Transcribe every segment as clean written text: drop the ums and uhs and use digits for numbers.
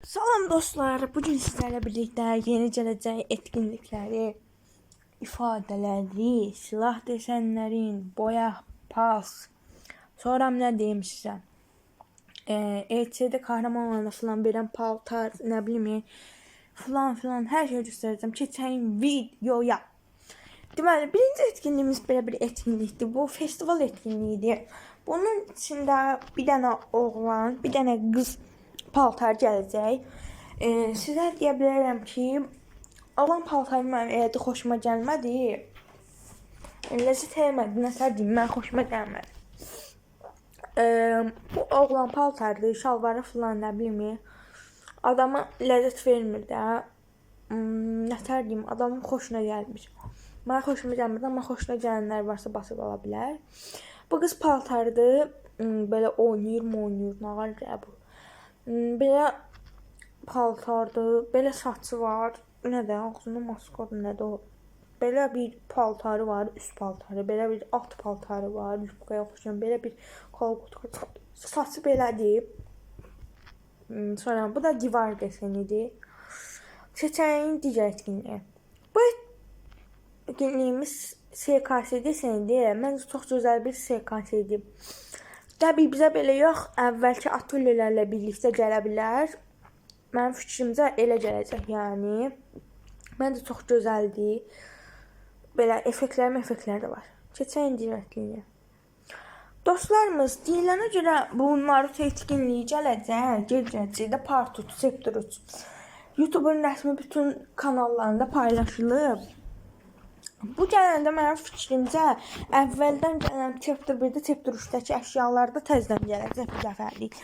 Salam dostlar, bugün sizlərlə birlikdə yeni gələcək etkinlikləri, ifadələri, silah desenlərin, boya, pas, sonra nə deyim sizə? ET'də kahraman olanda filan verən paltar, nə bilim, filan hər şey göstərəcəm. Keçən videoya. Deməli, birinci etkinliğimiz belə bir etkinlikdir. Bu festival etkinliyidir. Bunun içində bir dənə oğlan, bir dənə qız paltar gələcək. Sizə deyə bilərəm ki, alan paltarı mənim elə də xoşuma gəlmədi. Ləzzət eləmədi, nətər deyim, mən xoşuma gəlmədi. Bu oğlan paltardır, şalvarı filan nə bilim, adama ləzzət vermir də. Nətər deyim, adamın xoşuna gəlmir. Mənə xoşuma gəlmir, amma xoşuna gələnlər varsa basıb ala bilər. Bu qız paltardır, belə oynayır, nağar gəl bu. Belə paltardır, belə saçı var. Nədə, ağzında maskadır, nədə o. Belə bir paltarı var, üst paltarı, belə bir alt paltarı var, yufkaya oxşayan, belə bir kolqutka, saçı belədir. Sonra bu da divar desenidir. Keçən digər etkinliyə. Bu etkinliyimiz SKS desenidir. Məncə çox gözəl bir SKS'dir. Təbii bizə belə yox, əvvəlki atölyelərlə birlikdə gələ bilər. Mənim fikrimcə elə gələcək, yəni. Məncə çox gözəldir. Belə effektlər də var. Keçən digər etkinliyə. Dostlarımız, deyilənə görə bu Naruto etkinliyi gələcək. Gələcəkdə Part 3, Chapter 3. YouTube'un rəsmi bütün kanallarında paylaşılıb. Bu gələndə mənim fikrimcə əvvəldən gələn Chapter 1-də, Chapter 3-dəki əşyalar da təzədən gələcək bir dəfəlik.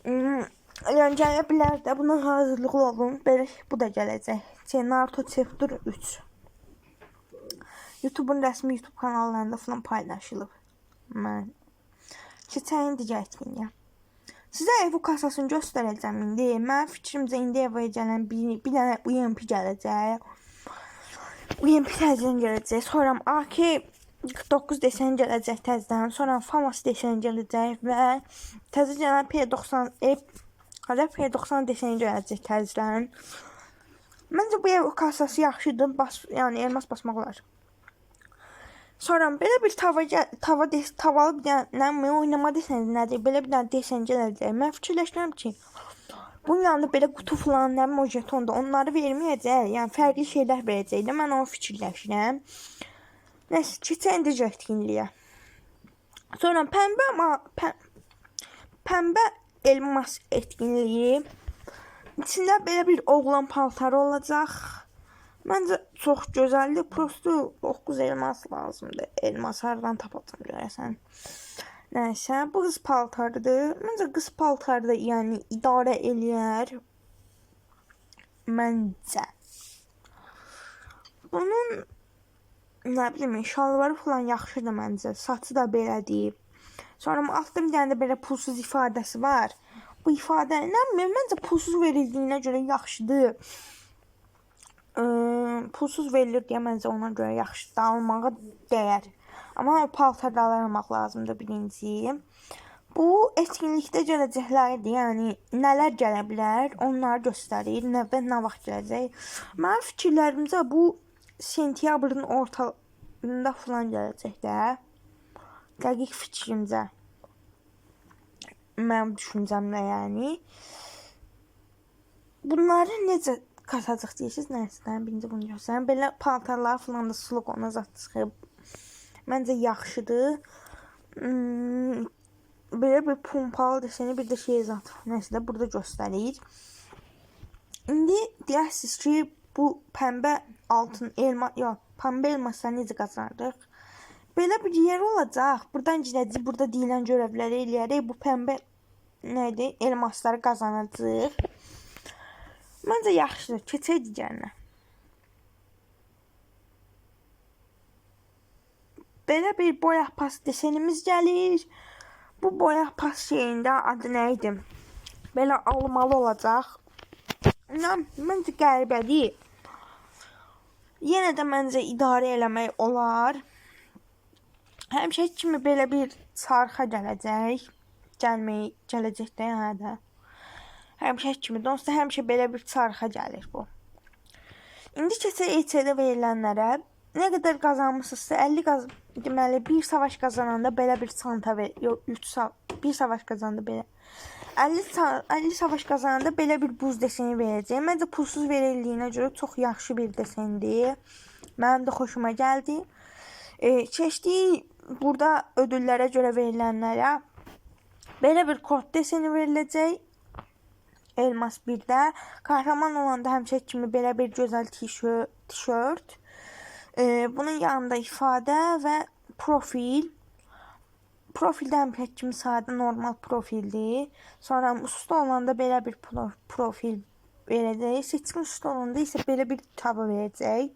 Yəni gələ bilər də, buna hazırlıqlı olun. Belə bu da gələcək. Naruto Chapter 3. YouTube'un rəsmi YouTube kanallarında falan paylaşılıb. Mən keçən digər etkinliyə. Sizə Evo kasasını göstərəcəm indi. Mənim fikrimcə indi Evo'ya gələn bir dənə UMP gələcək. UMP təzədən gələcək. Sonra AK-49 deseni gələcək təzədən. Sonra FAMAS deseni gələcək və təzə gələn P90 deseni gələcək təzədən. Məncə bu Evo kasası yaxşıdır. Yəni elmas basmaq olar. Sonra belə bir tavalı bir dənə oynama desenidir nədir? Belə bir dənə desen gələcək. Mən fikirləşirəm ki, bunun yanında belə qutu falan, nə bilim o jetonda onları verməyəcək. Yəni fərqli şeylər verəcək də. Mən onu fikirləşirəm. Nəsə, keçən digər etkinliyə. Sonra pəmbə elmas etkinliyi. İçində belə bir oğlan paltarı olacaq. Məncə çox gözəldir. Prosto 9 elmas lazımdır. Elmas hardan tapacam görəsən. Nəysə, bu qız paltarıdır. Məncə qız paltarı da yəni idarə eləyər. Məncə. Bunun nə bilim, şalvarı falan yaxşıdır məncə. Saçı da belədir. Sonra altda bir dənə də belə pulsuz ifadəsi var. Bu ifadə nə bilim, məncə pulsuz verildiyinə görə yaxşıdır. Pulsuz verilir deyə məncə ona görə yaxşıdır, almağa dəyər. Amma o paltarda almaq lazımdır birinci. Bu etkinlikdə gələcəklərdir, yəni nələr gələ bilər, onları göstərir, nə vaxt gələcək. Mənim fikirlərimcə bu sentyabrın ortalarında falan gələcək də. Dəqiq fikrimcə. Mənim düşüncəmlə yəni. Bunları necə qatacaq deyirsiniz, nəsədən birinci bunu göstərin. Belə paltarlar falan da suluk ona zat çıxıb. Məncə yaxşıdır. Belə bir pompalı deseni, bir də şey zat. Nəsə də burada göstərir. İndi deyərsiniz ki, bu pəmbə altın elma, yox, pəmbə elmasları necə qazanırıq? Belə bir yer olacaq. Buradan girəcək, burada deyilən görevləri eləyərək bu pəmbə nədir? Elmasları qazanacaq. Məncə yaxşıdır. Keçək digərinə. Belə bir boya pas desenimiz gəlir. Bu boya pas şeyində adı nə idi? Belə almalı olacaq. Məncə qəribədir. Yenə də məncə idarə eləmək olar. Həmişə kimi belə bir çarxa gələcək. Gələcək də yəni də. Həmişə kimi onsuz da həmişə belə bir çarxa gəlir bu. İndi keçək ET-də verilənlərə. Nə qədər qazanmısınızsa, deməli, bir savaş qazananda belə bir çanta ver. Yox, bir savaş qazananda belə. 50 savaş qazananda belə bir buz deseni verəcək. Məncə pulsuz verildiyinə görə çox yaxşı bir desendir. Mənim də xoşuma gəldi. Keçdik burada ödüllərə görə verilənlərə. Belə bir kod deseni veriləcək. Elmas 1-də. Qəhrəman olanda həmişə kimi belə bir gözəl tişört. Bunun yanında ifadə və profil. Profildə həmişə kimi sadə normal profildir. Sonra usta olanda belə bir profil verəcək. Seçkin usta olanda isə belə bir tablo verəcək.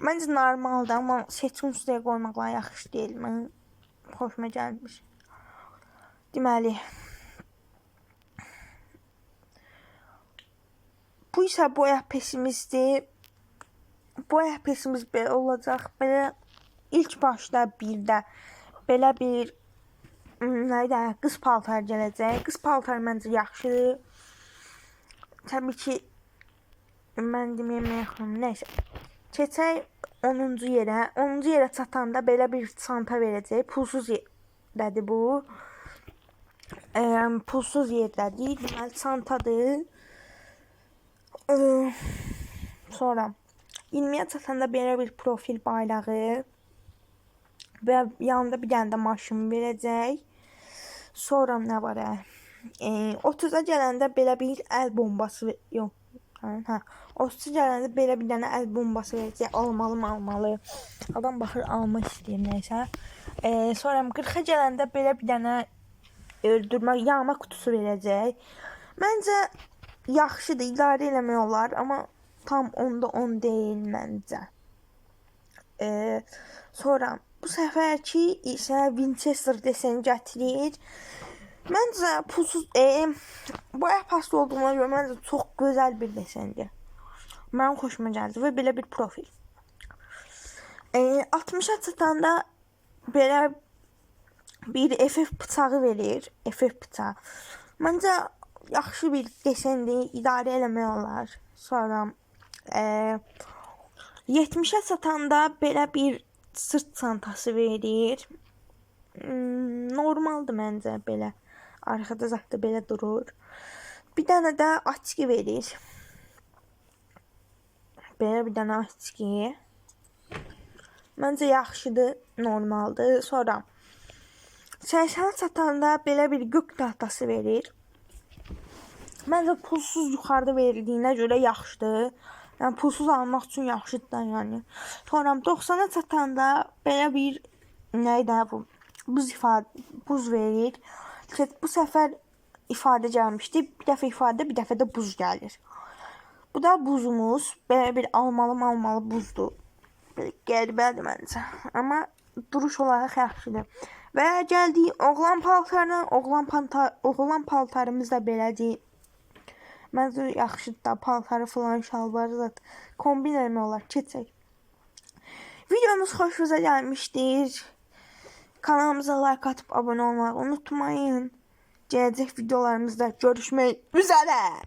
Məncə normaldır, amma seçkin ustaya qoymaqla yaxşı deyil. Mən xoşuma gəlmiş. Deməli, bu isə boya pesimizdir. Boya pesimiz belə olacaq. Belə ilk başda birdə belə bir qız paltarı gələcək. Qız paltarı məncə yaxşıdır. Təbii ki, mən deməyəm, neysə. Keçək 10-cu yerə. 10-cu yerə çatanda belə bir çanta verəcək. Pulsuz yerdədir bu. Pulsuz yerdədir. Deməli, çantadır. Sonra 20-yə çatanda belə bir profil bayrağı və yanında bir dənə də maşın verəcək. Sonra nə var? 30-a gələndə belə bir əl bombası, yox. 30-a gələndə belə bir dənə əl bombası verəcək. Almalı. Adam baxır, almaq istəyir, neysə. Sonra 40-a gələndə belə bir dənə öldürmə, yağma qutusu verəcək. Məncə yaxşıdır, idarə eləmək olar, amma tam 10-da 10 deyil məncə. Sonra bu səfərki isə Winchester deseni gətirir. Məncə pulsuz, boya paslı olduğuna görə məncə çox gözəl bir desendir. Mənim xoşuma gəldi və belə bir profil. 60-a çatanda belə bir FF bıçağı verir. FF bıçağı. Məncə yaxşı bir desendir, idarə eləmək olar. Sonra 70-ə çatanda belə bir sırt çantası verir. Normaldır məncə belə. Arxada zətdə belə durur. Bir dənə də açki verir. Belə bir dənə açki. Məncə yaxşıdır, normaldır. Sonra 80-ə çatanda belə bir gök tahtası verir. Məncə pulsuz yuxarıda verildiyinə görə yaxşıdır. Yəni pulsuz almaq üçün yaxşıdır da yəni. Sonra 90-a çatanda belə bir bu buz verir. Bu səfər ifadə gəlmişdi. Bir dəfə ifadə, bir dəfə də buz gəlir. Bu da buzumuz. Belə bir almalı buzdur. Belə qəribədir məncə. Amma duruş olaraq yaxşıdır. Və gəldik oğlan paltarına. Oğlan paltarımız da belədir. Məncə yaxşıdır da, paltarı falan, şalvarı da kombin eləmək olar. Keçək. Videomuz xoşunuza gəlmişdir. Kanalımıza like atıb abunə olmağı unutmayın. Gələcək videolarımızda görüşmək üzərə.